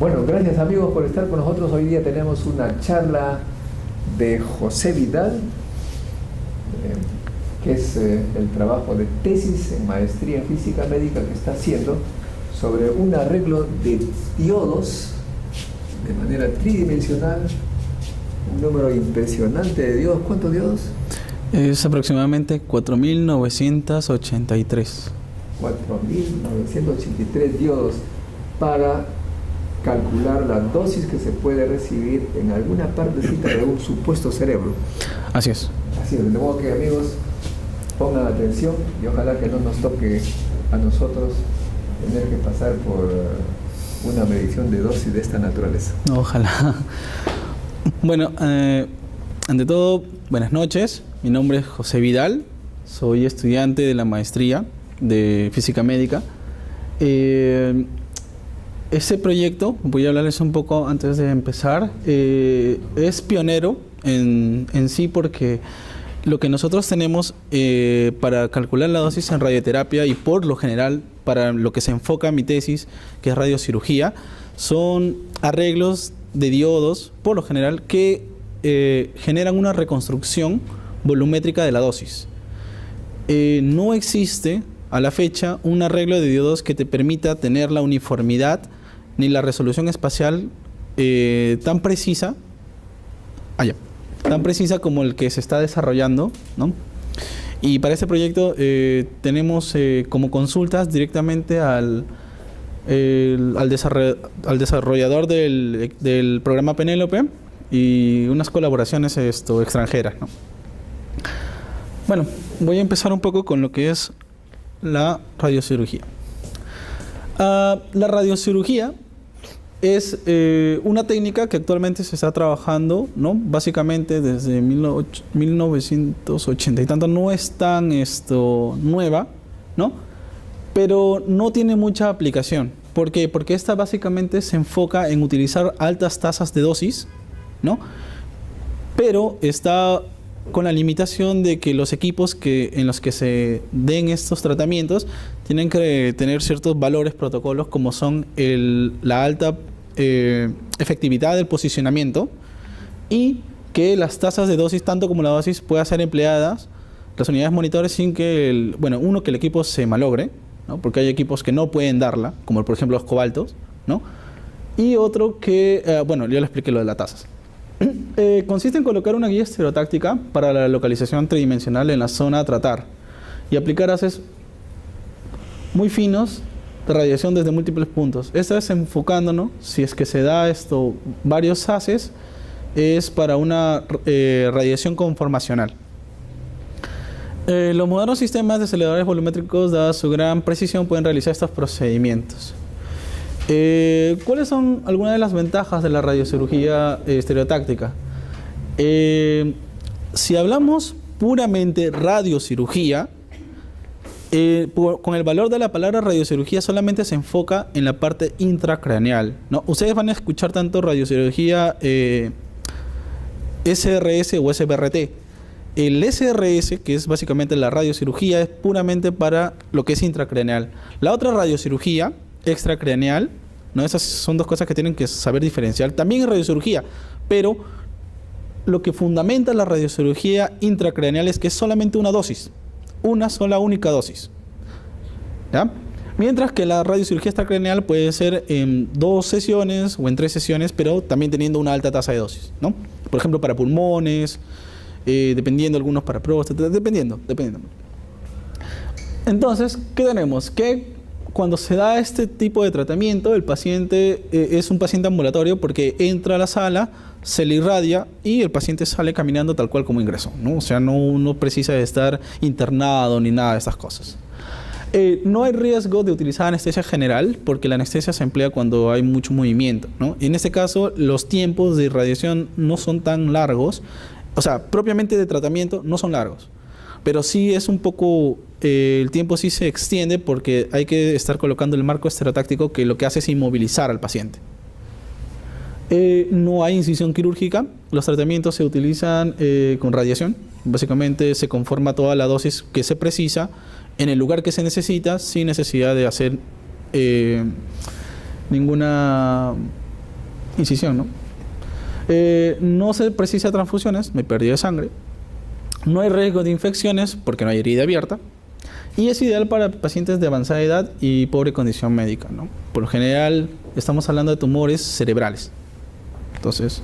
Bueno, gracias amigos por estar con nosotros. Hoy día tenemos una charla de José Vidal, que es el trabajo de tesis en maestría en física médica que está haciendo sobre un arreglo de diodos de manera tridimensional, un número impresionante de diodos. ¿Cuántos diodos? Es aproximadamente 4.983. 4.983 diodos para calcular la dosis que se puede recibir en alguna partecita de un supuesto cerebro. Así es. Así es, de modo que amigos pongan atención y ojalá que no nos toque a nosotros tener que pasar por una medición de dosis de esta naturaleza. Ojalá. Bueno, ante todo, buenas noches. Mi nombre es José Vidal. Soy estudiante de la maestría de física médica. Este proyecto, voy a hablarles un poco antes de empezar, es pionero en sí porque lo que nosotros tenemos para calcular la dosis en radioterapia y por lo general para lo que se enfoca mi tesis, que es radiocirugía, son arreglos de diodos, por lo general, que generan una reconstrucción volumétrica de la dosis. No existe a la fecha un arreglo de diodos que te permita tener la uniformidad ni la resolución espacial tan precisa como el que se está desarrollando, ¿no? Y para este proyecto tenemos como consultas directamente al desarrollador del programa Penélope y unas colaboraciones extranjeras, ¿no? Bueno, voy a empezar un poco con lo que es la radiocirugía. La radiocirugía es una técnica que actualmente se está trabajando, ¿no? Básicamente desde 1980 y tanto, no es tan nueva, ¿no? Pero no tiene mucha aplicación. ¿Por qué? Porque esta básicamente se enfoca en utilizar altas tasas de dosis, ¿no? Pero está con la limitación de que los equipos en los que se den estos tratamientos tienen que tener ciertos valores, protocolos, como son la alta efectividad del posicionamiento y que las tasas de dosis, tanto como la dosis, puedan ser empleadas, las unidades monitores, sin que, que el equipo se malogre, ¿no? Porque hay equipos que no pueden darla, como por ejemplo los cobaltos, ¿no? Y otro que, yo le expliqué lo de las tasas. Consiste en colocar una guía estereotáctica para la localización tridimensional en la zona a tratar y aplicar haces muy finos de radiación desde múltiples puntos. Esta es enfocándonos, si es que se da varios haces, es para una radiación conformacional. Los modernos sistemas de aceleradores volumétricos, dada su gran precisión, pueden realizar estos procedimientos. ¿Cuáles son algunas de las ventajas de la radiocirugía estereotáctica? Si hablamos puramente radiocirugía, con el valor de la palabra radiocirugía solamente se enfoca en la parte intracraneal, ¿no? Ustedes van a escuchar tanto radiocirugía SRS o SBRT. El SRS, que es básicamente la radiocirugía, es puramente para lo que es intracraneal. La otra radiocirugía extracraneal, ¿no? Esas son dos cosas que tienen que saber diferenciar. También es radiocirugía, pero lo que fundamenta la radiocirugía intracraneal es que es solamente una dosis, una sola única dosis, ¿ya? Mientras que la radiocirugía extracraneal puede ser en 2 sesiones o en 3 sesiones, pero también teniendo una alta tasa de dosis, ¿no? Por ejemplo, para pulmones, dependiendo, algunos para próstata, dependiendo. Entonces, ¿qué tenemos? Que cuando se da este tipo de tratamiento, el paciente es un paciente ambulatorio porque entra a la sala, se le irradia y el paciente sale caminando tal cual como ingresó, ¿no? O sea, no precisa de estar internado ni nada de estas cosas. No hay riesgo de utilizar anestesia general porque la anestesia se emplea cuando hay mucho movimiento, ¿no? En este caso, los tiempos de irradiación no son tan largos, o sea, propiamente de tratamiento no son largos, pero sí es un poco, el tiempo sí se extiende porque hay que estar colocando el marco estereotáctico que lo que hace es inmovilizar al paciente. No hay incisión quirúrgica, los tratamientos se utilizan con radiación, básicamente se conforma toda la dosis que se precisa en el lugar que se necesita sin necesidad de hacer ninguna incisión, ¿no? No se precisa transfusiones, me pérdida de sangre. No hay riesgo de infecciones porque no hay herida abierta. Y es ideal para pacientes de avanzada edad y pobre condición médica, ¿no? Por lo general, estamos hablando de tumores cerebrales. Entonces,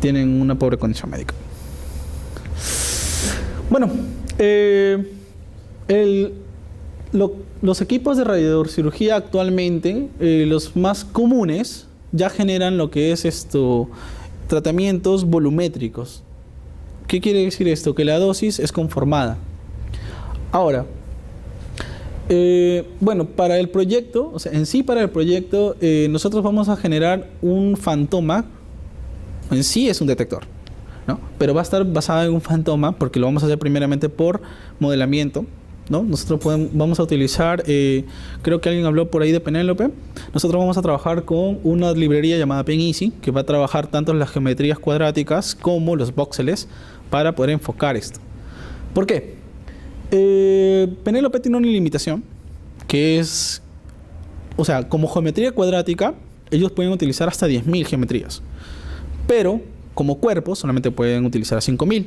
tienen una pobre condición médica. Bueno, los equipos de radiocirugía actualmente, los más comunes, ya generan lo que es tratamientos volumétricos. ¿Qué quiere decir esto? Que la dosis es conformada. Ahora, bueno, para el proyecto, o sea, en sí para el proyecto, nosotros vamos a generar un fantoma. En sí es un detector, ¿no? Pero va a estar basado en un fantoma porque lo vamos a hacer primeramente por modelamiento, ¿no? Nosotros vamos a utilizar, creo que alguien habló por ahí de Penélope. Nosotros vamos a trabajar con una librería llamada PenEasy que va a trabajar tanto las geometrías cuadráticas como los voxeles para poder enfocar esto. ¿Por qué? Penélope tiene una limitación que es, o sea, como geometría cuadrática, ellos pueden utilizar hasta 10.000 geometrías, pero como cuerpo solamente pueden utilizar 5.000.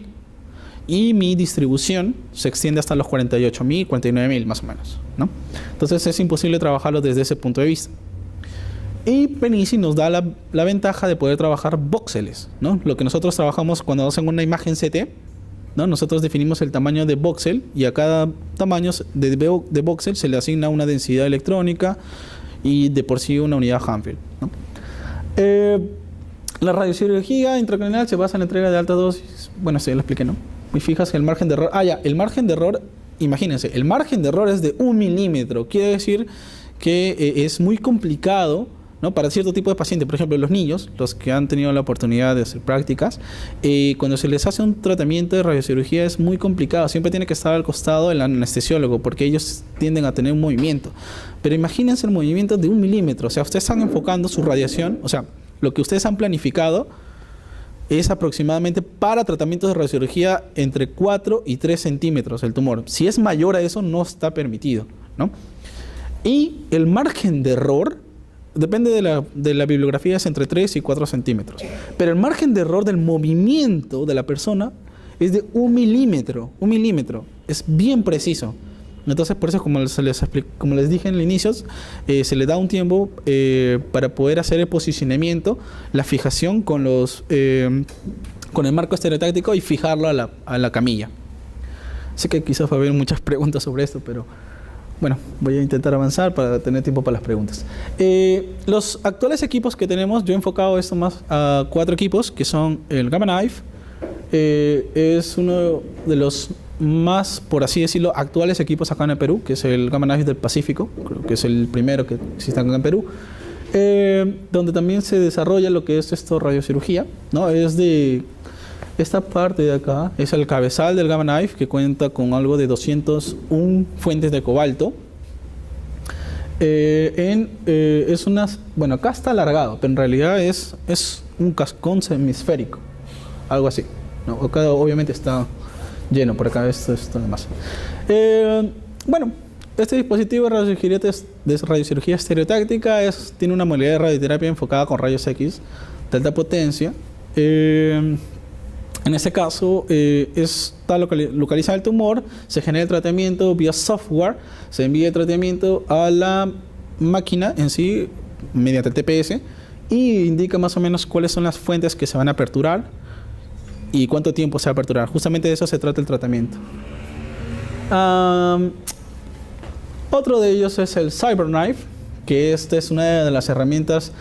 Y mi distribución se extiende hasta los 48.000, 49.000 más o menos, ¿no? Entonces es imposible trabajarlo desde ese punto de vista. Y PenEasy nos da la ventaja de poder trabajar voxeles, ¿no? Lo que nosotros trabajamos cuando hacen una imagen CT, ¿no? Nosotros definimos el tamaño de voxel y a cada tamaño de voxel se le asigna una densidad electrónica y de por sí una unidad Hanfield, ¿no? La radiocirugía intracraneal se basa en la entrega de alta dosis. Bueno, sí, lo expliqué, ¿no? Y fijas que el margen de error... el margen de error, imagínense, el margen de error es de 1 milímetro. Quiere decir que es muy complicado, ¿no? Para cierto tipo de pacientes. Por ejemplo, los niños, los que han tenido la oportunidad de hacer prácticas, cuando se les hace un tratamiento de radiocirugía es muy complicado. Siempre tiene que estar al costado del anestesiólogo porque ellos tienden a tener un movimiento. Pero imagínense el movimiento de 1 milímetro. O sea, ustedes están enfocando su radiación, o sea, lo que ustedes han planificado es aproximadamente para tratamientos de radiocirugía entre 4 y 3 centímetros el tumor. Si es mayor a eso, no está permitido, ¿no? Y el margen de error, depende de la bibliografía, es entre 3 y 4 centímetros. Pero el margen de error del movimiento de la persona es de 1 milímetro. 1 milímetro. Es bien preciso. Entonces, por eso, como les dije en el inicio, se le da un tiempo para poder hacer el posicionamiento, la fijación con el marco estereotáctico y fijarlo a la camilla. Sé que quizás va a haber muchas preguntas sobre esto, pero bueno, voy a intentar avanzar para tener tiempo para las preguntas. Los actuales equipos que tenemos, yo he enfocado esto más a 4 equipos, que son el Gamma Knife, es uno de los más, por así decirlo, actuales equipos acá en el Perú, que es el Gamma Knife del Pacífico, creo que es el primero que existe acá en Perú, donde también se desarrolla lo que es radiocirugía, ¿no? Es de esta parte de acá, es el cabezal del Gamma Knife, que cuenta con algo de 201 fuentes de cobalto. Bueno, acá está alargado, pero en realidad es un cascón semisférico, algo así, ¿no? Acá obviamente está lleno, por acá esto demás. Bueno, este dispositivo de radiocirugía estereotáctica tiene una modalidad de radioterapia enfocada con rayos X de alta potencia. En ese caso, está localizado el tumor, se genera el tratamiento vía software, se envía el tratamiento a la máquina en sí mediante TPS y indica más o menos cuáles son las fuentes que se van a aperturar y cuánto tiempo se va a aperturar. Justamente de eso se trata el tratamiento. Otro de ellos es el CyberKnife, que esta es una de las herramientas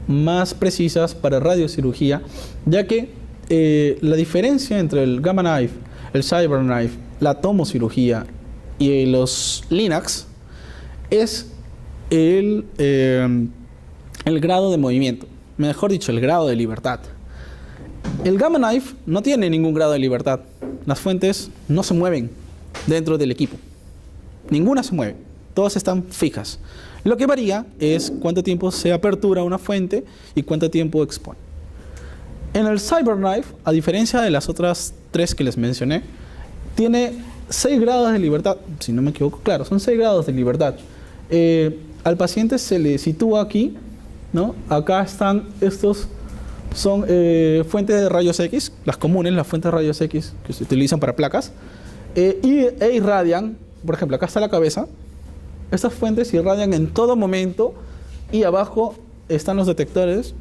más precisas para radiocirugía, ya que la diferencia entre el Gamma Knife, el CyberKnife, la tomocirugía y los Linacs es el grado de movimiento, mejor dicho, el grado de libertad. El Gamma Knife no tiene ningún grado de libertad. Las fuentes no se mueven dentro del equipo. Ninguna se mueve. Todas están fijas. Lo que varía es cuánto tiempo se apertura una fuente y cuánto tiempo expone. En el CyberKnife, a diferencia de las otras 3 que les mencioné, tiene 6 grados de libertad. Si no me equivoco, claro, son 6 grados de libertad. Al paciente se le sitúa aquí, ¿no? Acá están estos Son fuentes de rayos X, las comunes, las fuentes de rayos X que se utilizan para placas, e irradian, por ejemplo, acá está la cabeza, estas fuentes irradian en todo momento y abajo están los detectores,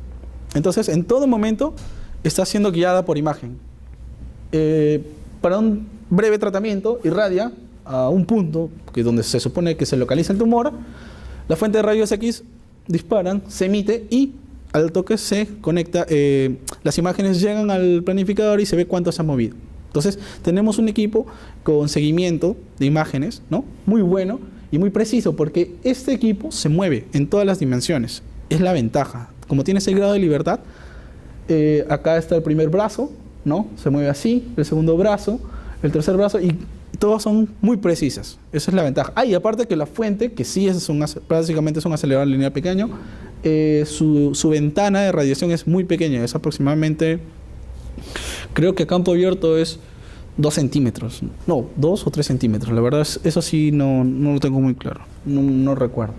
entonces en todo momento está siendo guiada por imagen. Para un breve tratamiento irradia a un punto que donde se supone que se localiza el tumor, la fuente de rayos X disparan, se emite y al toque se conecta, las imágenes llegan al planificador y se ve cuánto se ha movido. Entonces tenemos un equipo con seguimiento de imágenes, ¿no? Muy bueno y muy preciso, porque este equipo se mueve en todas las dimensiones. Es la ventaja. Como tiene ese grado de libertad, acá está el primer brazo, ¿no? Se mueve así, el segundo brazo, el tercer brazo, y todas son muy precisas. Esa es la ventaja. Y aparte que la fuente, que sí básicamente es un acelerador lineal pequeño, su ventana de radiación es muy pequeña, es aproximadamente, creo que a campo abierto es 2 centímetros, no, 2 o 3 centímetros, la verdad eso sí no lo tengo muy claro, no recuerdo.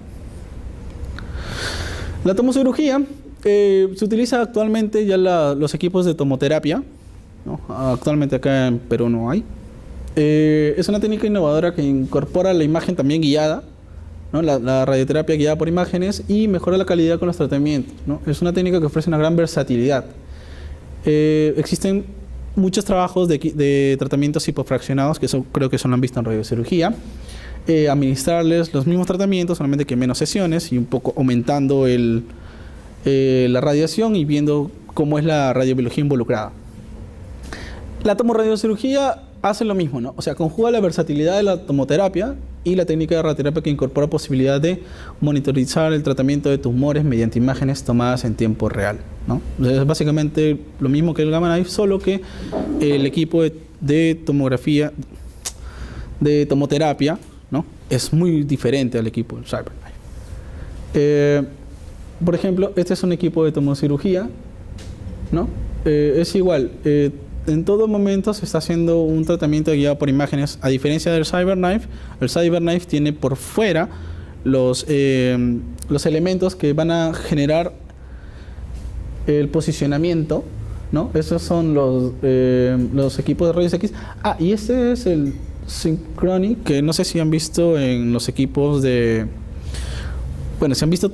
La tomocirugía se utiliza actualmente ya los equipos de tomoterapia, ¿no? Actualmente acá en Perú no hay. Es una técnica innovadora que incorpora la imagen también guiada, ¿no? La radioterapia guiada por imágenes, y mejora la calidad con los tratamientos, ¿no? Es una técnica que ofrece una gran versatilidad. Existen muchos trabajos de tratamientos hipofraccionados, que eso creo que eso lo han visto en radiocirugía. Administrarles los mismos tratamientos, solamente que menos sesiones y un poco aumentando la radiación y viendo cómo es la radiobiología involucrada. La tomoradiocirugía hace lo mismo, ¿no? O sea, conjuga la versatilidad de la tomoterapia y la técnica de radioterapia, que incorpora posibilidad de monitorizar el tratamiento de tumores mediante imágenes tomadas en tiempo real, ¿no? Es básicamente lo mismo que el Gamma Knife, solo que el equipo de tomoterapia, ¿no? Es muy diferente al equipo del CyberKnife. Por ejemplo, este es un equipo de tomocirugía, ¿no? Es igual. En todo momento se está haciendo un tratamiento guiado por imágenes. A diferencia del CyberKnife, el CyberKnife tiene por fuera los elementos que van a generar el posicionamiento, ¿no? Esos son los equipos de rayos X. Y este es el Synchronic, que no sé si han visto en los equipos de... Bueno, si han visto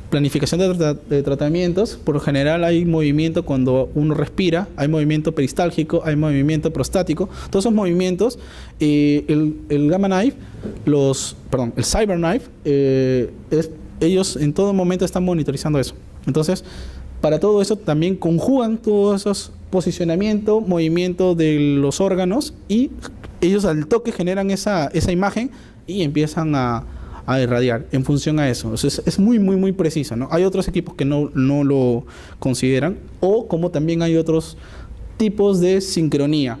planificación de tratamientos, por lo general hay movimiento cuando uno respira, hay movimiento peristálgico, hay movimiento prostático, todos esos movimientos, el Gamma Knife, el CyberKnife, ellos en todo momento están monitorizando eso. Entonces, para todo eso también conjugan todos esos posicionamiento, movimiento de los órganos, y ellos al toque generan esa imagen y empiezan a irradiar en función a eso. Entonces, es muy, muy, muy preciso, ¿no? Hay otros equipos que no lo consideran, o como también hay otros tipos de sincronía.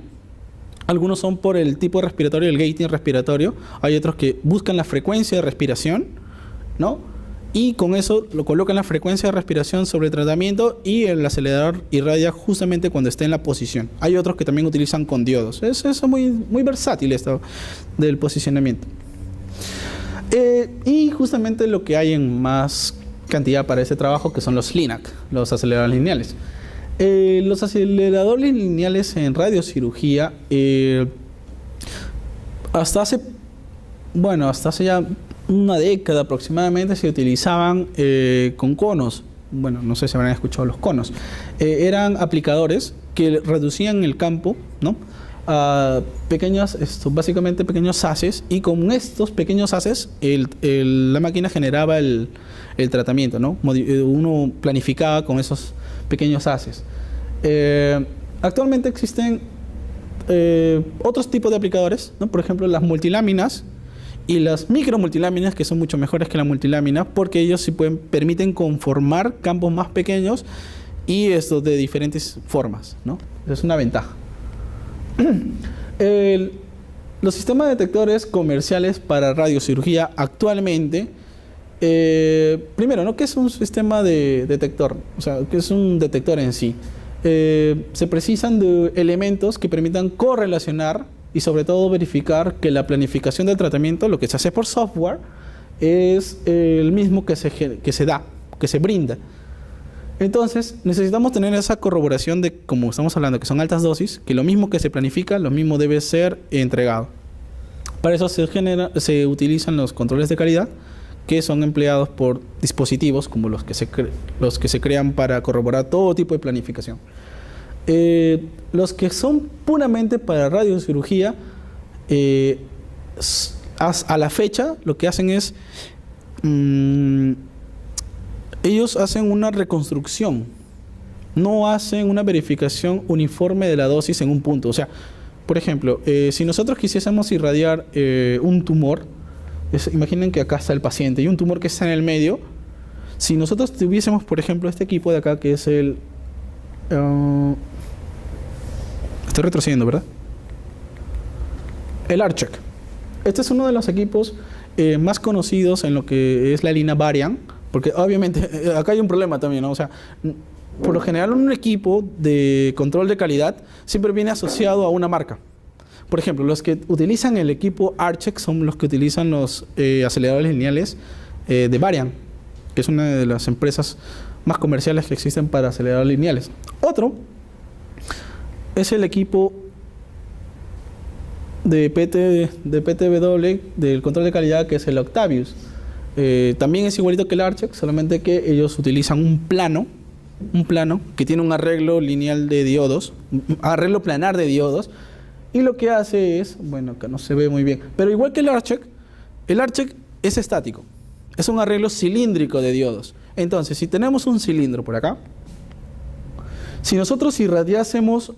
Algunos son por el tipo respiratorio, el gating respiratorio. Hay otros que buscan la frecuencia de respiración, ¿no? Y con eso lo colocan la frecuencia de respiración sobre el tratamiento, y el acelerador irradia justamente cuando esté en la posición. Hay otros que también utilizan con diodos. Es muy, muy versátil esto del posicionamiento. Y justamente lo que hay en más cantidad para ese trabajo, que son los LINAC, los aceleradores lineales. Los aceleradores lineales en radiocirugía, hasta hace ya una década aproximadamente se utilizaban con conos. Bueno, no sé si habrán escuchado los conos. Eran aplicadores que reducían el campo, ¿no?, a básicamente pequeños haces, y con estos pequeños haces la máquina generaba el tratamiento, ¿no? Uno planificaba con esos pequeños haces. Actualmente existen otros tipos de aplicadores, ¿no? Por ejemplo, las multiláminas y las micromultiláminas, que son mucho mejores que la multilámina, porque ellos sí permiten conformar campos más pequeños y esto de diferentes formas, ¿no? Es una ventaja. Los sistemas detectores comerciales para radiocirugía actualmente, primero, ¿no?, ¿qué es un sistema de detector? O sea, ¿qué es un detector en sí? Se precisan de elementos que permitan correlacionar y sobre todo verificar que la planificación del tratamiento, lo que se hace por software, es el mismo que se brinda. Entonces, necesitamos tener esa corroboración de, como estamos hablando, que son altas dosis, que lo mismo que se planifica, lo mismo debe ser entregado. Para eso se utilizan los controles de calidad, que son empleados por dispositivos como los que se crean para corroborar todo tipo de planificación. Los que son puramente para radiocirugía, a la fecha lo que hacen es, ellos hacen una reconstrucción, no hacen una verificación uniforme de la dosis en un punto. O sea, por ejemplo, si nosotros quisiésemos irradiar un tumor, imaginen que acá está el paciente y un tumor que está en el medio. Si nosotros tuviésemos, por ejemplo, este equipo de acá, que es el... estoy retrocediendo, ¿verdad? El ARCheck. Este es uno de los equipos más conocidos en lo que es la línea Varian, porque obviamente acá hay un problema también, ¿no? O sea, por lo general un equipo de control de calidad siempre viene asociado a una marca. Por ejemplo, los que utilizan el equipo ARCheck son los que utilizan los aceleradores lineales de Varian, que es una de las empresas más comerciales que existen para aceleradores lineales. Otro es el equipo de PTW del control de calidad, que es el Octavius. También es igualito que el ARCheck, solamente que ellos utilizan un plano que tiene un arreglo lineal de diodos, un arreglo planar de diodos, y lo que hace es, bueno, acá no se ve muy bien, pero igual que el ARCheck es estático, es un arreglo cilíndrico de diodos. Entonces, si tenemos un cilindro por acá, si nosotros irradiásemos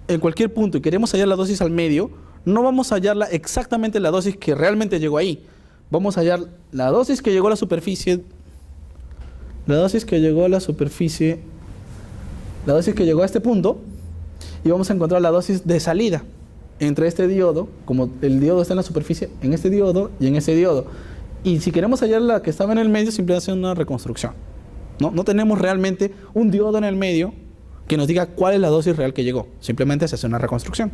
en cualquier punto y queremos hallar la dosis al medio, no vamos a hallar exactamente la dosis que realmente llegó ahí. Vamos a hallar la dosis que llegó a la superficie, la dosis que llegó a este punto, y vamos a encontrar la dosis de salida entre este diodo, como el diodo está en la superficie, en este diodo y en ese diodo. Y si queremos hallar la que estaba en el medio, simplemente hacer una reconstrucción. No tenemos realmente un diodo en el medio que nos diga cuál es la dosis real que llegó. Simplemente se hace una reconstrucción.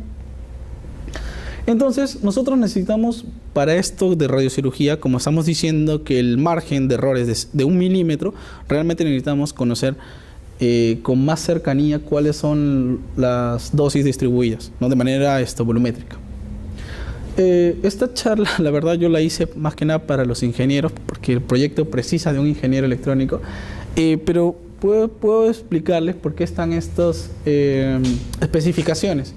Entonces, nosotros necesitamos, para esto de radiocirugía, como estamos diciendo que el margen de errores de 1 milímetro, realmente necesitamos conocer con más cercanía cuáles son las dosis distribuidas, ¿no? De manera volumétrica. Esta charla, la verdad, yo la hice más que nada para los ingenieros, porque el proyecto precisa de un ingeniero electrónico, pero puedo explicarles por qué están estas especificaciones.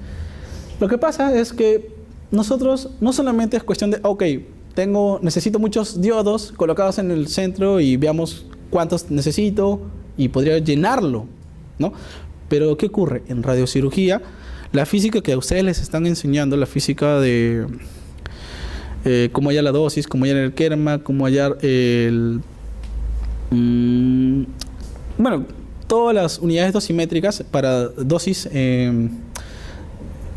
Lo que pasa es que nosotros no solamente es cuestión de, ok, necesito muchos diodos colocados en el centro y veamos cuántos necesito y podría llenarlo, ¿no? Pero ¿qué ocurre? En radiocirugía, la física que a ustedes les están enseñando, la física de cómo hallar la dosis, cómo hallar el kerma, cómo hallar bueno, todas las unidades dosimétricas para dosis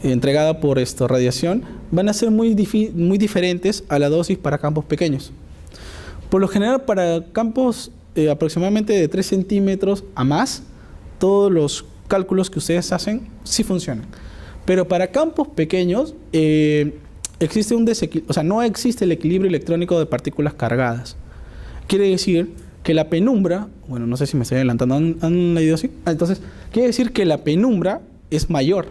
entregada por radiación van a ser muy diferentes a la dosis para campos pequeños. Por lo general, para campos aproximadamente de 3 centímetros a más, todos los cálculos que ustedes hacen sí funcionan. Pero para campos pequeños existe un desequilibrio, o sea, no existe el equilibrio electrónico de partículas cargadas. Quiere decir que la penumbra, bueno, no sé si me estoy adelantando, ¿han leído así? Entonces, quiere decir que la penumbra es mayor.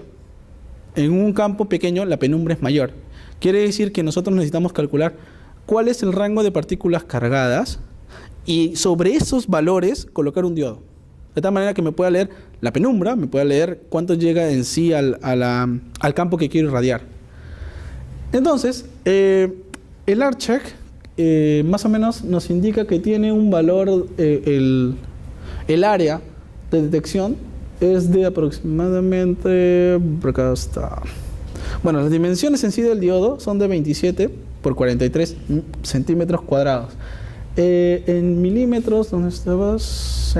En un campo pequeño la penumbra es mayor. Quiere decir que nosotros necesitamos calcular cuál es el rango de partículas cargadas y sobre esos valores colocar un diodo. De tal manera que me pueda leer la penumbra, me pueda leer cuánto llega en sí al campo que quiero irradiar. Entonces, el ARCheck más o menos nos indica que tiene un valor, el área de detección es de aproximadamente, por acá está, bueno, las dimensiones en sí del diodo son de 27 por 43 centímetros cuadrados. En milímetros, ¿dónde estabas?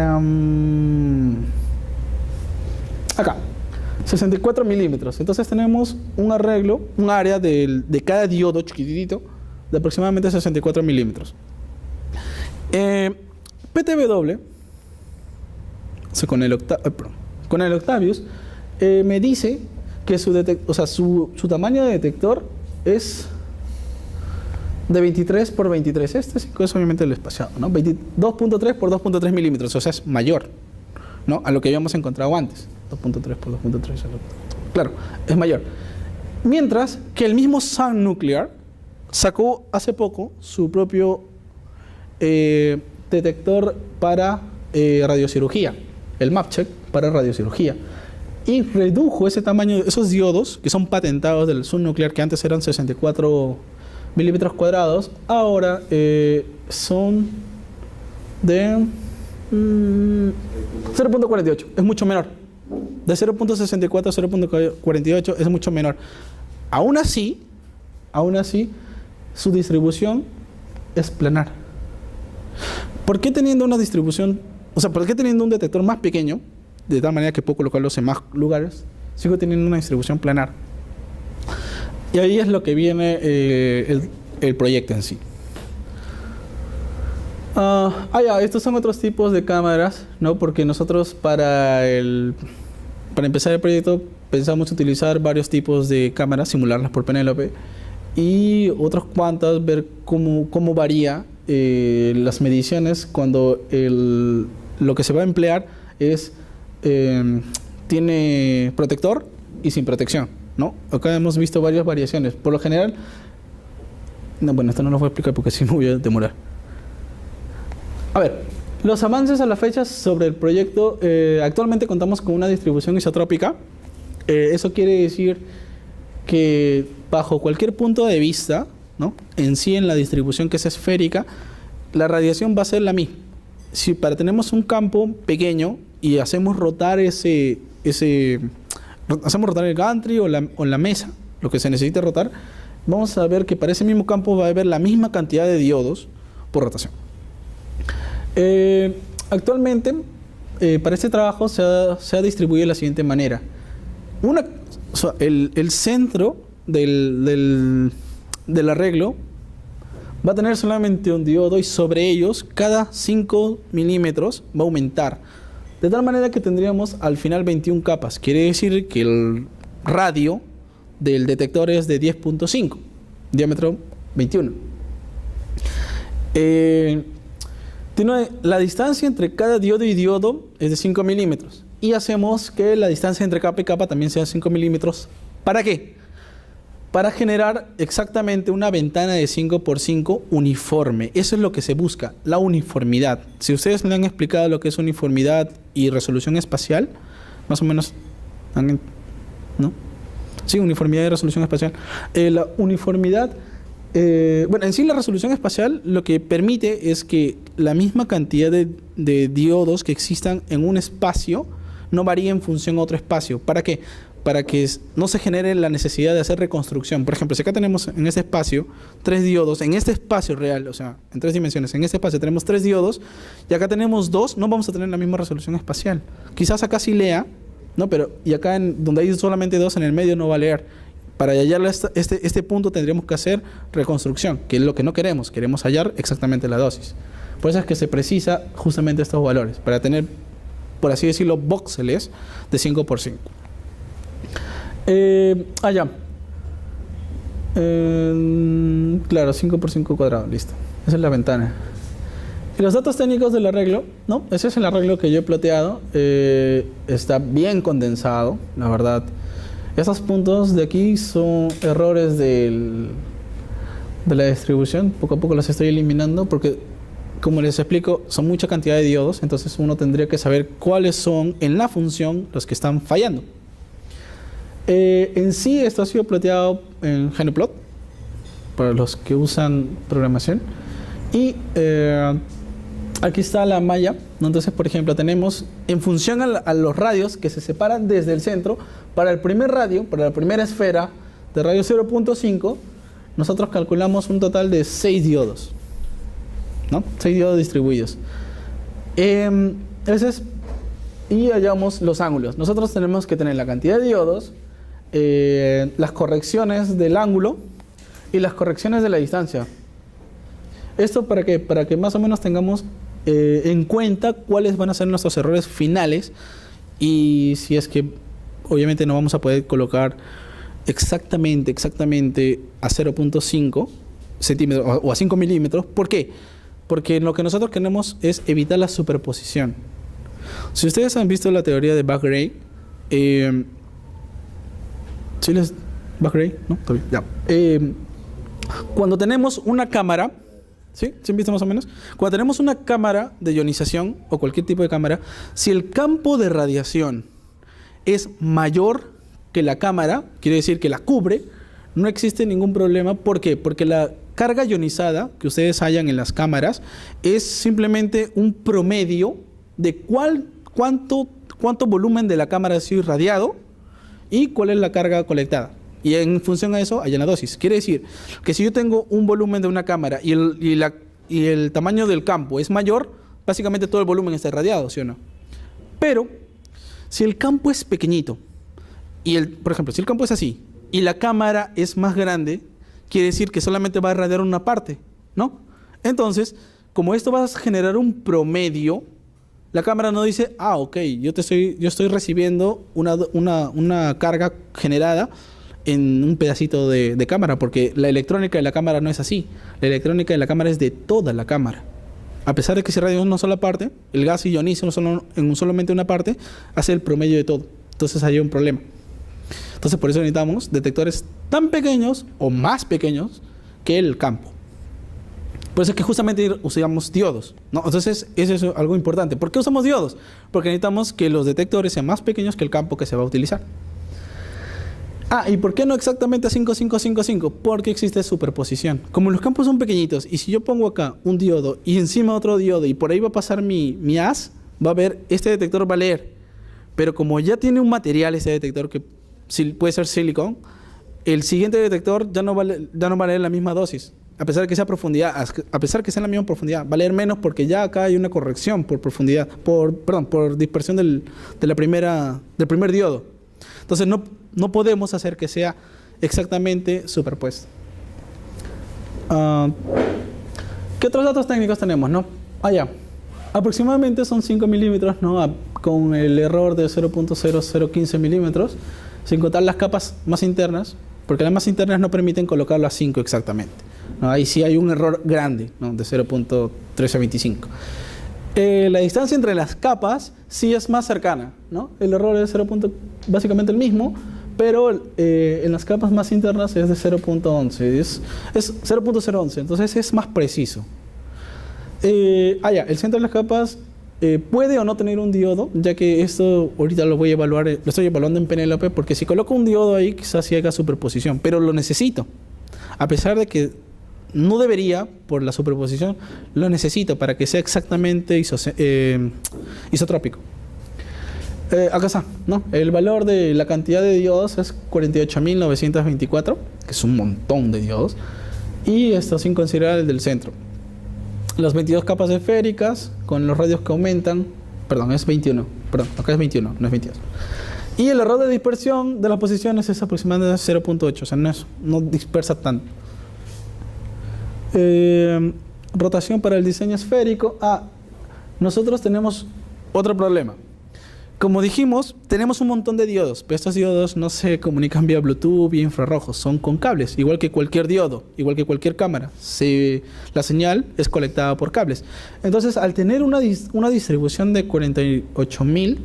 Acá, 64 milímetros. Entonces tenemos un arreglo, un área de cada diodo chiquitito de aproximadamente 64 milímetros. PTW, o sea, con el Octavius, me dice que su tamaño de detector es de 23 por 23. Este es obviamente el espaciado, ¿no? 2.3 por 2.3 milímetros, o sea, es mayor. ¿no? A lo que habíamos encontrado antes. 2.3 por 2.3. Claro, es mayor. Mientras que el mismo Sun Nuclear sacó hace poco su propio detector para radiocirugía, el MapCheck para radiocirugía. Y redujo ese tamaño, esos diodos que son patentados del Sun Nuclear, que antes eran 64 milímetros cuadrados, ahora son de 0.48, es mucho menor. De 0.64 a 0.48 es mucho menor. Aún así, su distribución es planar. ¿Por qué teniendo una distribución, por qué teniendo un detector más pequeño, de tal manera que puedo colocarlos en más lugares, sigo teniendo una distribución planar? Y ahí es lo que viene el proyecto en sí. Estos son otros tipos de cámaras, ¿no? Porque nosotros para empezar el proyecto pensamos utilizar varios tipos de cámaras, simularlas por Penélope, y otras cuantas, ver cómo varía las mediciones cuando lo que se va a emplear tiene protector y sin protección, ¿no? Acá hemos visto varias variaciones. Por lo general, esto no lo voy a explicar porque si me voy a demorar. A ver, los avances a la fecha sobre el proyecto, actualmente contamos con una distribución isotrópica. Eso quiere decir que bajo cualquier punto de vista, ¿no? En sí, en la distribución que es esférica, la radiación va a ser la misma. Si tenemos un campo pequeño y hacemos rotar hacemos rotar el gantry o la mesa, lo que se necesite rotar, vamos a ver que para ese mismo campo va a haber la misma cantidad de diodos por rotación. Actualmente, para este trabajo se ha distribuido de la siguiente manera. El centro del arreglo va a tener solamente un diodo y sobre ellos cada 5 milímetros va a aumentar. De tal manera que tendríamos al final 21 capas. Quiere decir que el radio del detector es de 10.5, diámetro 21. La distancia entre cada diodo y diodo es de 5 milímetros. Y hacemos que la distancia entre capa y capa también sea 5 milímetros. ¿Para qué? Para generar exactamente una ventana de 5x5 uniforme. Eso es lo que se busca, la uniformidad. Si ustedes me han explicado lo que es uniformidad y resolución espacial, más o menos, ¿no? Sí, uniformidad y resolución espacial. La uniformidad, en sí la resolución espacial lo que permite es que la misma cantidad de diodos que existan en un espacio no varíe en función a otro espacio. ¿Para qué? Para que no se genere la necesidad de hacer reconstrucción. Por ejemplo, si acá tenemos en este espacio 3 diodos, en este espacio real, en 3 dimensiones, en este espacio tenemos 3 diodos y acá tenemos 2, no vamos a tener la misma resolución espacial. Quizás acá sí lea, ¿no? Y acá donde hay solamente 2 en el medio no va a leer. Para hallar este punto tendríamos que hacer reconstrucción, que es lo que no queremos. Queremos hallar exactamente la dosis. Por eso es que se precisa justamente estos valores, para tener, por así decirlo, voxeles de 5x5. Claro, 5x5 cuadrado, listo. Esa es la ventana. Y los datos técnicos del arreglo, ¿no? Ese es el arreglo que yo he ploteado. Está bien condensado, la verdad. Estos puntos de aquí son errores de la distribución. Poco a poco los estoy eliminando porque, como les explico, son mucha cantidad de diodos. Entonces uno tendría que saber cuáles son en la función los que están fallando. En sí esto ha sido ploteado en GnuPlot para los que usan programación y aquí está la malla, ¿no? Entonces, por ejemplo, tenemos en función a los radios que se separan desde el centro. Para el primer radio, para la primera esfera de radio 0.5, nosotros calculamos un total de 6 diodos, ¿no? 6 diodos distribuidos. Y hallamos los ángulos. Nosotros tenemos que tener la cantidad de diodos, las correcciones del ángulo y las correcciones de la distancia. ¿Esto para qué? Para que más o menos tengamos en cuenta cuáles van a ser nuestros errores finales y si es que obviamente no vamos a poder colocar exactamente a 0.5 centímetros o a 5 milímetros. ¿Por qué? Porque lo que nosotros queremos es evitar la superposición. Si ustedes han visto la teoría de Buck-Gray, ¿sí les Buck-Gray? ¿No? Está bien. Ya. Cuando tenemos una cámara, ¿sí? ¿Sí han visto más o menos? Cuando tenemos una cámara de ionización o cualquier tipo de cámara, si el campo de radiación es mayor que la cámara, quiere decir que la cubre, no existe ningún problema. ¿Por qué? Porque la carga ionizada que ustedes hallan en las cámaras es simplemente un promedio de cuánto volumen de la cámara ha sido irradiado y cuál es la carga colectada. Y en función a eso, hay una dosis. Quiere decir que si yo tengo un volumen de una cámara y el tamaño del campo es mayor, básicamente todo el volumen está irradiado, ¿sí o no? Pero, si el campo es pequeñito, por ejemplo, si el campo es así, y la cámara es más grande, quiere decir que solamente va a irradiar una parte, ¿no? Entonces, como esto va a generar un promedio, la cámara no dice, ok, yo estoy recibiendo una carga generada en un pedacito de cámara, porque la electrónica de la cámara no es así. La electrónica de la cámara es de toda la cámara. A pesar de que se irradia en una sola parte, el gas ioniza en solamente una parte, hace el promedio de todo. Entonces hay un problema. Entonces por eso necesitamos detectores tan pequeños o más pequeños que el campo. Por eso es que justamente usamos diodos, ¿no? Entonces eso es algo importante. ¿Por qué usamos diodos? Porque necesitamos que los detectores sean más pequeños que el campo que se va a utilizar. ¿Y por qué no exactamente a 5555? Porque existe superposición. Como los campos son pequeñitos y si yo pongo acá un diodo y encima otro diodo y por ahí va a pasar mi haz, va a ver, este detector va a leer. Pero como ya tiene un material ese detector que puede ser silicón, el siguiente detector ya no va a leer la misma dosis. A pesar de que sea profundidad, a pesar de que sea en la misma profundidad, va a leer menos porque ya acá hay una corrección por profundidad, por dispersión del primer diodo. Entonces no podemos hacer que sea exactamente superpuesto. ¿Qué otros datos técnicos tenemos, no? Ya. Aproximadamente son 5 milímetros, ¿no? Con el error de 0.0015 milímetros, sin contar las capas más internas, porque las más internas no permiten colocarlo a 5 exactamente, ¿no? Ahí sí hay un error grande, ¿no? De 0.1325. La distancia entre las capas sí es más cercana, ¿no? El error es básicamente el mismo, pero en las capas más internas es de 0.11, es 0.011, entonces es más preciso. El centro de las capas puede o no tener un diodo, ya que esto ahorita lo estoy evaluando en Penélope, porque si coloco un diodo ahí quizás sí haga superposición, pero lo necesito, a pesar de que no debería, por la superposición, lo necesito para que sea exactamente isotrópico. Acá está, ¿no? El valor de la cantidad de diodos es 48.924, que es un montón de diodos, y esto sin considerar el del centro. Las 22 capas esféricas, con los radios que aumentan, es 21, acá es 21, no es 22. Y el error de dispersión de las posiciones es aproximadamente 0.8, o sea, no dispersa tanto. Rotación para el diseño esférico. Nosotros tenemos otro problema. Como dijimos, tenemos un montón de diodos, pero estos diodos no se comunican vía Bluetooth, vía infrarrojos, son con cables, igual que cualquier diodo, igual que cualquier cámara. La señal es colectada por cables. Entonces, al tener una distribución de 48.000,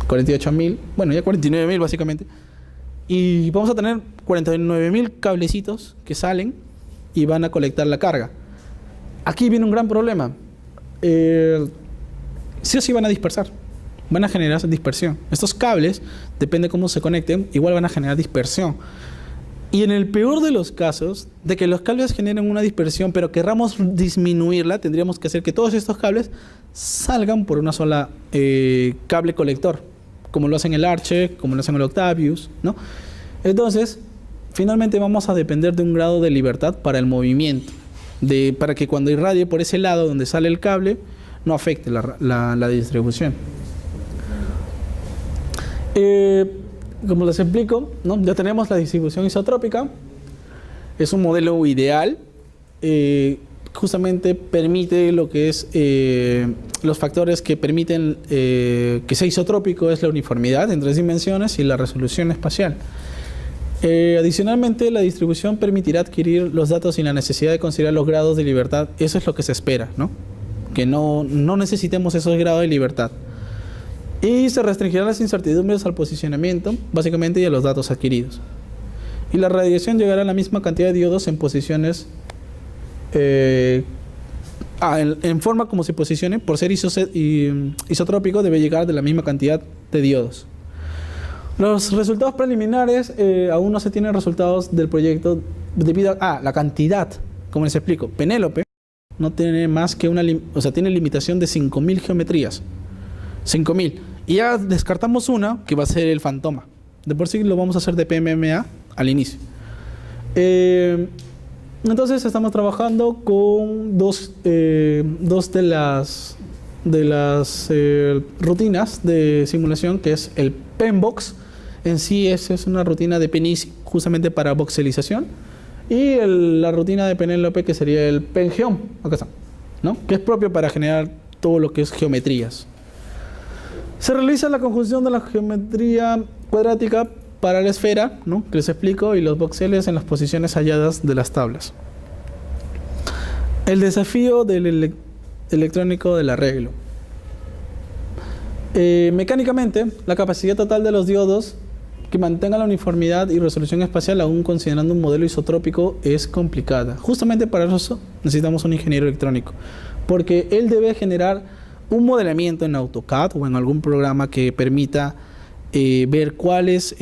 48.000, bueno, ya 49.000 básicamente, y vamos a tener 49.000 cablecitos que salen y van a colectar la carga. Aquí viene un gran problema. Sí o sí van a dispersar, van a generar dispersión. Estos cables, depende de cómo se conecten, igual van a generar dispersión. Y en el peor de los casos, de que los cables generen una dispersión, pero querramos disminuirla, tendríamos que hacer que todos estos cables salgan por una sola cable colector, como lo hacen el Arche, como lo hacen el Octavius, ¿no? Entonces, finalmente vamos a depender de un grado de libertad para el movimiento, para que cuando irradie por ese lado donde sale el cable, no afecte la distribución. Como les explico, ¿no? Ya tenemos la distribución isotrópica. Es un modelo ideal. Justamente permite lo que es los factores que permiten que sea isotrópico es la uniformidad en 3 dimensiones y la resolución espacial. Adicionalmente, la distribución permitirá adquirir los datos sin la necesidad de considerar los grados de libertad. Eso es lo que se espera, ¿no? que no necesitemos esos grados de libertad. Y se restringirán las incertidumbres al posicionamiento, básicamente, y a los datos adquiridos. Y la radiación llegará a la misma cantidad de diodos en posiciones, en forma como se posicione, por ser isotrópico, debe llegar de la misma cantidad de diodos. Los resultados preliminares, aún no se tienen resultados del proyecto debido a la cantidad, como les explico. Penélope no tiene más que tiene limitación de 5000 geometrías. 5000. Y ya descartamos una, que va a ser el Fantoma. De por sí lo vamos a hacer de PMMA al inicio. Entonces estamos trabajando con dos de las rutinas de simulación, que es el PenBox. En sí es una rutina de PenEasy, justamente para voxelización. Y la rutina de Penélope, que sería el PenGeom, acá está, ¿no? Que es propio para generar todo lo que es geometrías. Se realiza la conjunción de la geometría cuadrática para la esfera, ¿no? Que les explico, y los voxeles en las posiciones halladas de las tablas. El desafío del electrónico del arreglo. Mecánicamente, la capacidad total de los diodos que mantenga la uniformidad y resolución espacial, aún considerando un modelo isotrópico, es complicada. Justamente para eso necesitamos un ingeniero electrónico, porque él debe generar un modelamiento en AutoCAD o en algún programa que permita ver cuál es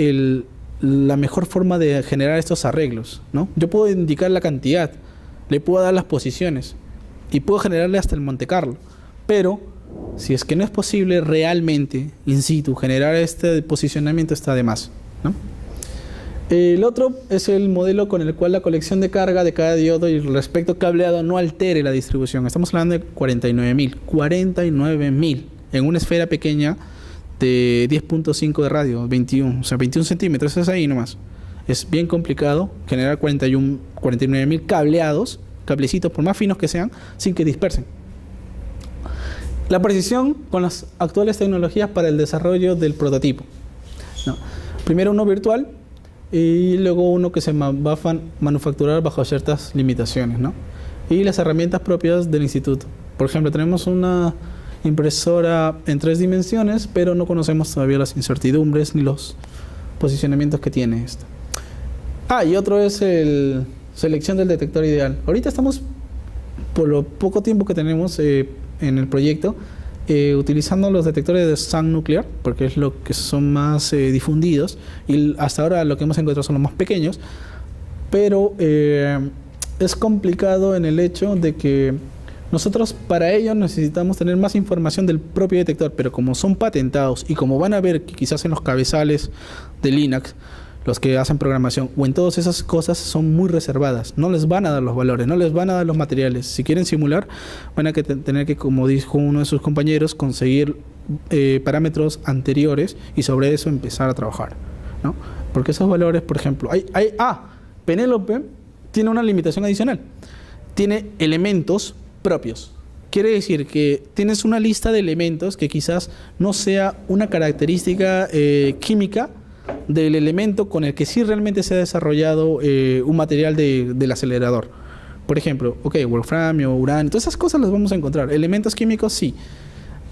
la mejor forma de generar estos arreglos, ¿no? Yo puedo indicar la cantidad, le puedo dar las posiciones y puedo generarle hasta el Monte Carlo, pero si es que no es posible realmente in situ generar este posicionamiento, está de más, ¿no? El otro es el modelo con el cual la colección de carga de cada diodo y el respecto cableado no altere la distribución. Estamos hablando de 49.000 en una esfera pequeña de 10.5 de radio, 21 centímetros, es ahí nomás. Es bien complicado generar 49.000 cablecitos, por más finos que sean, sin que dispersen. La precisión con las actuales tecnologías para el desarrollo del prototipo, ¿no? Primero uno virtual y luego uno que se va a manufacturar bajo ciertas limitaciones, ¿no? Y las herramientas propias del instituto. Por ejemplo, tenemos una impresora en 3 dimensiones, pero no conocemos todavía las incertidumbres ni los posicionamientos que tiene esta. Y otro es selección del detector ideal. Ahorita estamos, por lo poco tiempo que tenemos en el proyecto, utilizando los detectores de Sun Nuclear, porque es lo que son más difundidos, y hasta ahora lo que hemos encontrado son los más pequeños, pero es complicado en el hecho de que nosotros para ello necesitamos tener más información del propio detector, pero como son patentados y como van a ver que quizás en los cabezales de Linux, los que hacen programación o en todas esas cosas son muy reservadas, no les van a dar los valores, no les van a dar los materiales. Si quieren simular, van a tener que, como dijo uno de sus compañeros, conseguir parámetros anteriores y sobre eso empezar a trabajar, ¿no? Porque esos valores, por ejemplo, Penélope tiene una limitación adicional, tiene elementos propios. Quiere decir que tienes una lista de elementos que quizás no sea una característica química del elemento con el que sí realmente se ha desarrollado un material del acelerador. Por ejemplo, wolframio, uranio, todas esas cosas las vamos a encontrar. Elementos químicos sí,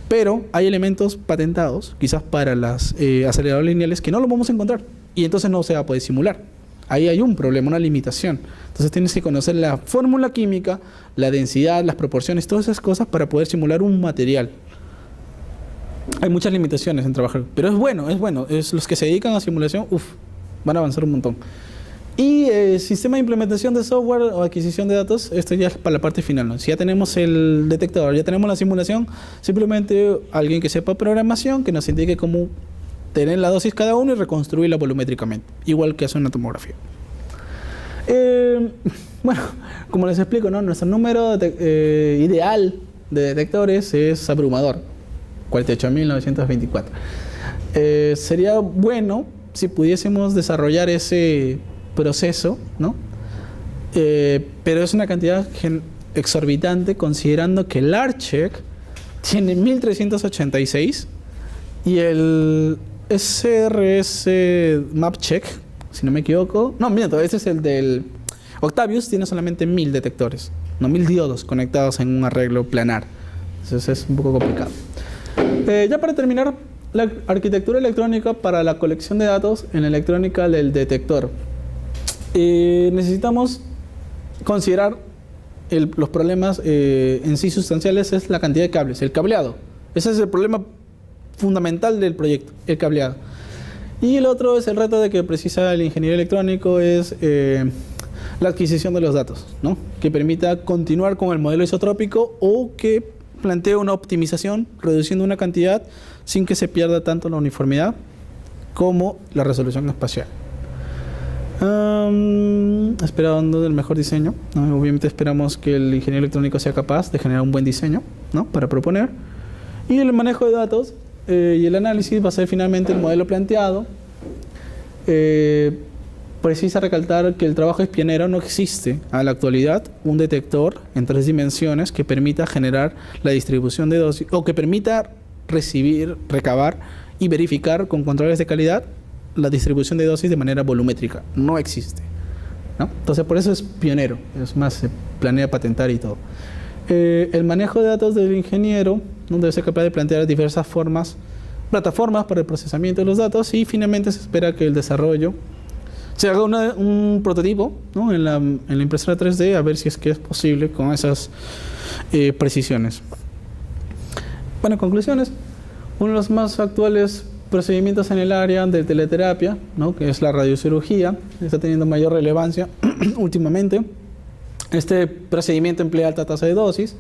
pero hay elementos patentados, quizás para las aceleradores lineales, que no los vamos a encontrar y entonces no se va a poder simular. Ahí hay un problema, una limitación. Entonces tienes que conocer la fórmula química, la densidad, las proporciones, todas esas cosas para poder simular un material. Hay muchas limitaciones en trabajar, pero es bueno. Los que se dedican a simulación, van a avanzar un montón. Y sistema de implementación de software o adquisición de datos, esto ya es para la parte final, ¿no? Si ya tenemos el detector, ya tenemos la simulación, simplemente alguien que sepa programación, que nos indique cómo tener la dosis cada uno y reconstruirla volumétricamente, igual que hace una tomografía. Bueno, como les explico, ¿no? Nuestro número ideal de detectores es abrumador, 48.924. Sería bueno si pudiésemos desarrollar ese proceso, ¿no? Pero es una cantidad exorbitante considerando que el ArcCheck tiene 1386 y el SRS MapCheck, si no me equivoco, no, miento, ese es el del Octavius, tiene solamente 1000 detectores, no 1000 diodos conectados en un arreglo planar. Entonces es un poco complicado. Ya para terminar, la arquitectura electrónica para la colección de datos en electrónica del detector. Necesitamos considerar los problemas en sí sustanciales, es la cantidad de cables, el cableado. Ese es el problema fundamental del proyecto, el cableado. Y el otro es el reto de que precisa el ingeniero electrónico, es la adquisición de los datos, ¿no? Que permita continuar con el modelo isotrópico o que plantee una optimización reduciendo una cantidad sin que se pierda tanto la uniformidad como la resolución espacial. Esperando el mejor diseño, ¿no? Obviamente esperamos que el ingeniero electrónico sea capaz de generar un buen diseño, ¿no? Para proponer. Y el manejo de datos y el análisis va a ser finalmente el modelo planteado. Precisa recalcar que el trabajo es pionero, no existe a la actualidad un detector en 3 dimensiones que permita generar la distribución de dosis o que permita recibir, recabar y verificar con controles de calidad la distribución de dosis de manera volumétrica. No existe, ¿no? Entonces por eso es pionero, es más, se planea patentar y todo. El manejo de datos del ingeniero, ¿no? Debe ser capaz de plantear diversas plataformas para el procesamiento de los datos y finalmente se espera que el desarrollo se haga un prototipo, ¿no? en la impresora 3D a ver si es que es posible con esas precisiones. Bueno, conclusiones. Uno de los más actuales procedimientos en el área de teleterapia, ¿no? Que es la radiocirugía, está teniendo mayor relevancia últimamente. Este procedimiento emplea alta tasa de dosis.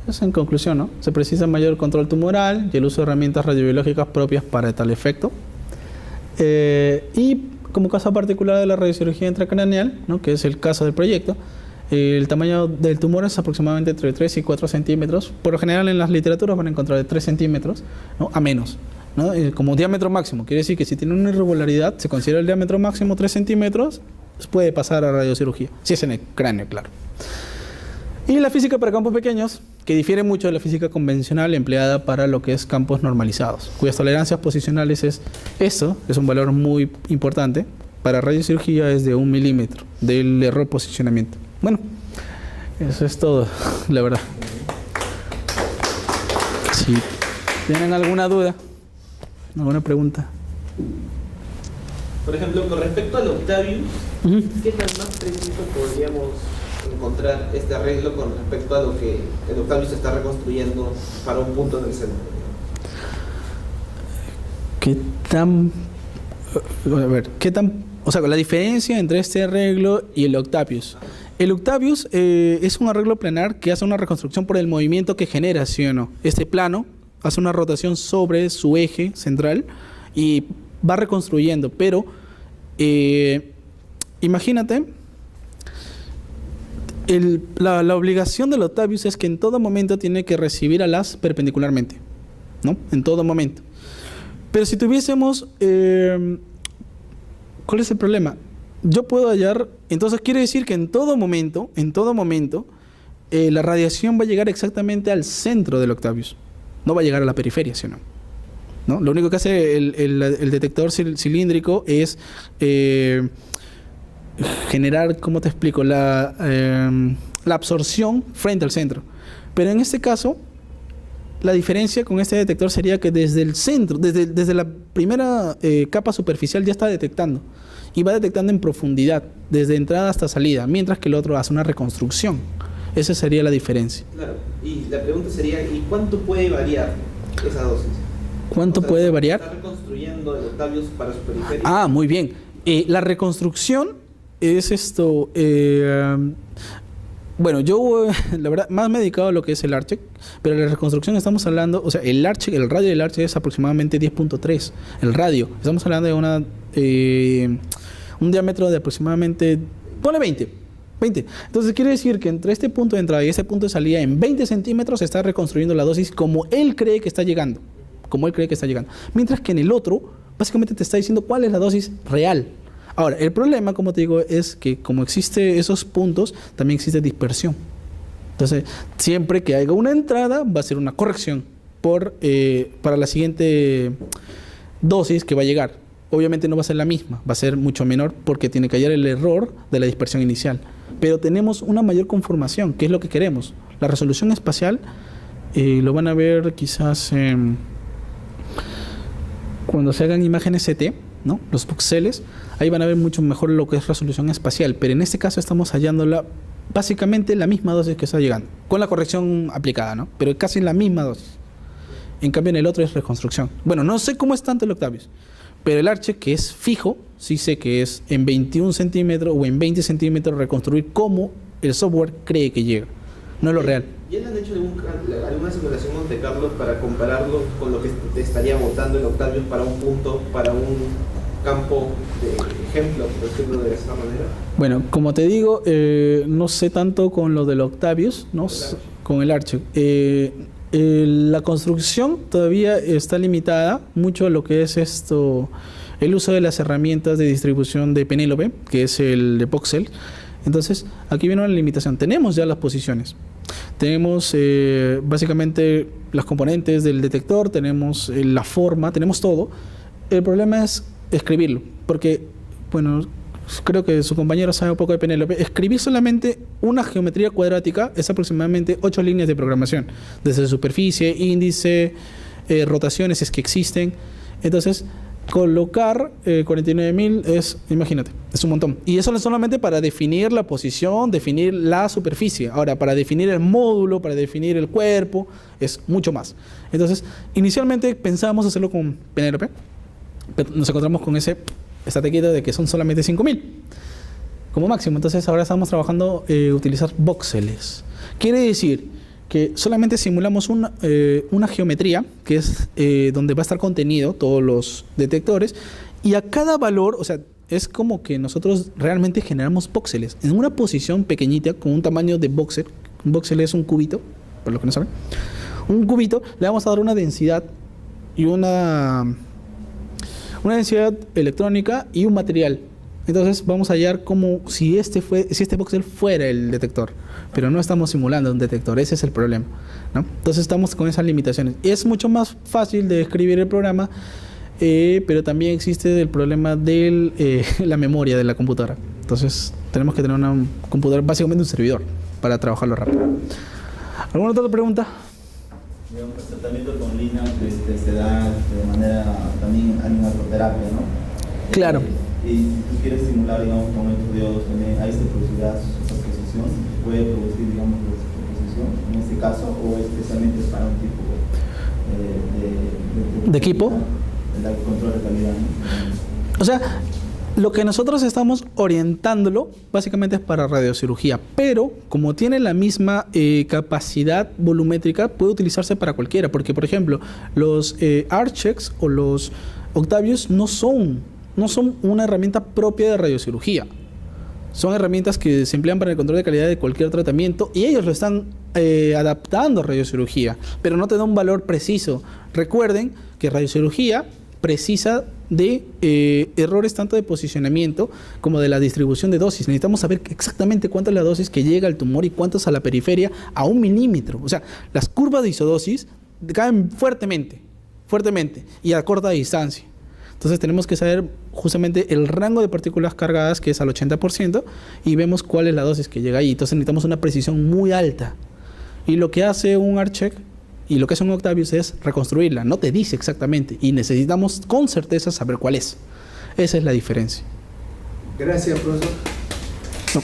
Pues en conclusión, ¿no? Se precisa mayor control tumoral y el uso de herramientas radiobiológicas propias para tal efecto. Y como caso particular de la radiocirugía intracraneal, ¿no? Que es el caso del proyecto, el tamaño del tumor es aproximadamente entre 3 y 4 centímetros. Por lo general en las literaturas van a encontrar de 3 centímetros, ¿no? A menos, ¿no? Como diámetro máximo. Quiere decir que si tiene una irregularidad, se considera el diámetro máximo 3 centímetros, pues puede pasar a radiocirugía, si es en el cráneo, claro. Y la física para campos pequeños, que difiere mucho de la física convencional empleada para lo que es campos normalizados, cuyas tolerancias posicionales es un valor muy importante. Para radiocirugía es de 1 milímetro del error posicionamiento. Bueno, eso es todo, la verdad. Si tienen alguna duda, alguna pregunta. Por ejemplo, con respecto al Octavius, ¿qué tan más preciso podríamos encontrar este arreglo con respecto a lo que el Octavius está reconstruyendo para un punto en el centro? O sea, la diferencia entre este arreglo y el Octavius. El Octavius es un arreglo planar que hace una reconstrucción por el movimiento que genera, ¿sí o no? Este plano hace una rotación sobre su eje central y va reconstruyendo, pero imagínate, la obligación del Octavius es que en todo momento tiene que recibir a las perpendicularmente, ¿no? En todo momento. Pero si tuviésemos, ¿cuál es el problema? Yo puedo hallar, entonces quiere decir que en todo momento, la radiación va a llegar exactamente al centro del Octavius, no va a llegar a la periferia, ¿sí o no? ¿No? Lo único que hace el detector cilíndrico es generar, ¿cómo te explico? La absorción frente al centro. Pero en este caso, la diferencia con este detector sería que desde el centro, desde la primera capa superficial ya está detectando. Y va detectando en profundidad, desde entrada hasta salida, mientras que el otro hace una reconstrucción. Esa sería la diferencia. Claro, y la pregunta sería, ¿y cuánto puede variar esa dosis? ¿Cuánto puede variar? ¿Está reconstruyendo el Octavius para su periferia? Ah, muy bien. La reconstrucción es esto... bueno, yo la verdad más me he dedicado a lo que es el ARCHEC, pero la reconstrucción estamos hablando, o sea, el radio del ARCHEC es aproximadamente 10.3, el radio. Estamos hablando de un diámetro de aproximadamente, ponle 20. Entonces quiere decir que entre este punto de entrada y este punto de salida, en 20 centímetros se está reconstruyendo la dosis como él cree que está llegando. Mientras que en el otro, básicamente te está diciendo cuál es la dosis real. Ahora, el problema, como te digo, es que como existe esos puntos, también existe dispersión. Entonces, siempre que haya una entrada, va a ser una corrección para la siguiente dosis que va a llegar. Obviamente no va a ser la misma, va a ser mucho menor porque tiene que hallar el error de la dispersión inicial. Pero tenemos una mayor conformación, que es lo que queremos. La resolución espacial lo van a ver quizás cuando se hagan imágenes CT, ¿no? Los píxeles, ahí van a ver mucho mejor lo que es resolución espacial, pero en este caso estamos hallándola básicamente la misma dosis que está llegando, con la corrección aplicada, ¿no? Pero casi la misma dosis. En cambio en el otro es reconstrucción. Bueno, no sé cómo es tanto el Octavius, pero el Arche, que es fijo, sí sé que es en 21 centímetros o en 20 centímetros reconstruir como el software cree que llega, no es lo real. ¿Ya le han hecho alguna simulación Monte Carlo para compararlo con lo que te estaría botando el Octavius para un punto, para un campo de ejemplo, por decirlo de esa manera? Bueno, como te digo, no sé tanto con lo del Octavius, ¿no? Con el Arche. La construcción todavía está limitada mucho a lo que es el uso de las herramientas de distribución de Penélope, que es el de Voxel. Entonces, aquí viene una limitación. Tenemos ya las posiciones. Tenemos básicamente las componentes del detector, tenemos la forma, tenemos todo. El problema es escribirlo, porque, bueno, creo que su compañero sabe un poco de Penélope. Escribir solamente una geometría cuadrática es aproximadamente 8 líneas de programación, desde superficie, índice, rotaciones, es que existen. Entonces, colocar 49.000 es, imagínate, es un montón. Y eso no es solamente para definir la posición, definir la superficie. Ahora, para definir el módulo, para definir el cuerpo, es mucho más. Entonces, inicialmente pensábamos hacerlo con Penélope, pero nos encontramos con esta tequita de que son solamente 5.000 como máximo. Entonces, ahora estamos trabajando utilizar voxeles. Quiere decir que solamente simulamos una geometría, que es donde va a estar contenido todos los detectores, y a cada valor, o sea, es como que nosotros realmente generamos voxeles en una posición pequeñita, con un tamaño de voxel. Un voxel es un cubito, por lo que no saben. Un cubito, le vamos a dar una densidad y una densidad electrónica y un material. Entonces vamos a hallar como si este voxel fuera el detector, pero no estamos simulando un detector, ese es el problema, ¿no? Entonces estamos con esas limitaciones. Es mucho más fácil de escribir el programa, pero también existe el problema de la memoria de la computadora. Entonces tenemos que tener una computadora, básicamente un servidor, para trabajarlo rápido. ¿Alguna otra pregunta? Digamos, el tratamiento con Linux se da de manera también animatoterapia, ¿no? Claro. Y si tú quieres simular, digamos, con estos diodos, también ahí se producirá esa precisión, se puede producir, digamos, esa precisión en este caso, o especialmente para un tipo de equipo, el control de calidad, ¿no? O sea, lo que nosotros estamos orientándolo básicamente es para radiocirugía, pero como tiene la misma capacidad volumétrica, puede utilizarse para cualquiera, porque por ejemplo, los Archex o los Octavius no son una herramienta propia de radiocirugía. Son herramientas que se emplean para el control de calidad de cualquier tratamiento y ellos lo están adaptando a radiocirugía, pero no te da un valor preciso. Recuerden que radiocirugía precisa de errores tanto de posicionamiento como de la distribución de dosis. Necesitamos saber exactamente cuánta es la dosis que llega al tumor y cuánto es a la periferia a 1 milímetro. O sea, las curvas de isodosis caen fuertemente y a corta distancia. Entonces tenemos que saber justamente el rango de partículas cargadas, que es al 80%, y vemos cuál es la dosis que llega ahí. Entonces necesitamos una precisión muy alta. Y lo que hace un Archex y lo que hace un Octavius es reconstruirla. No te dice exactamente y necesitamos con certeza saber cuál es. Esa es la diferencia. Gracias, profesor. No.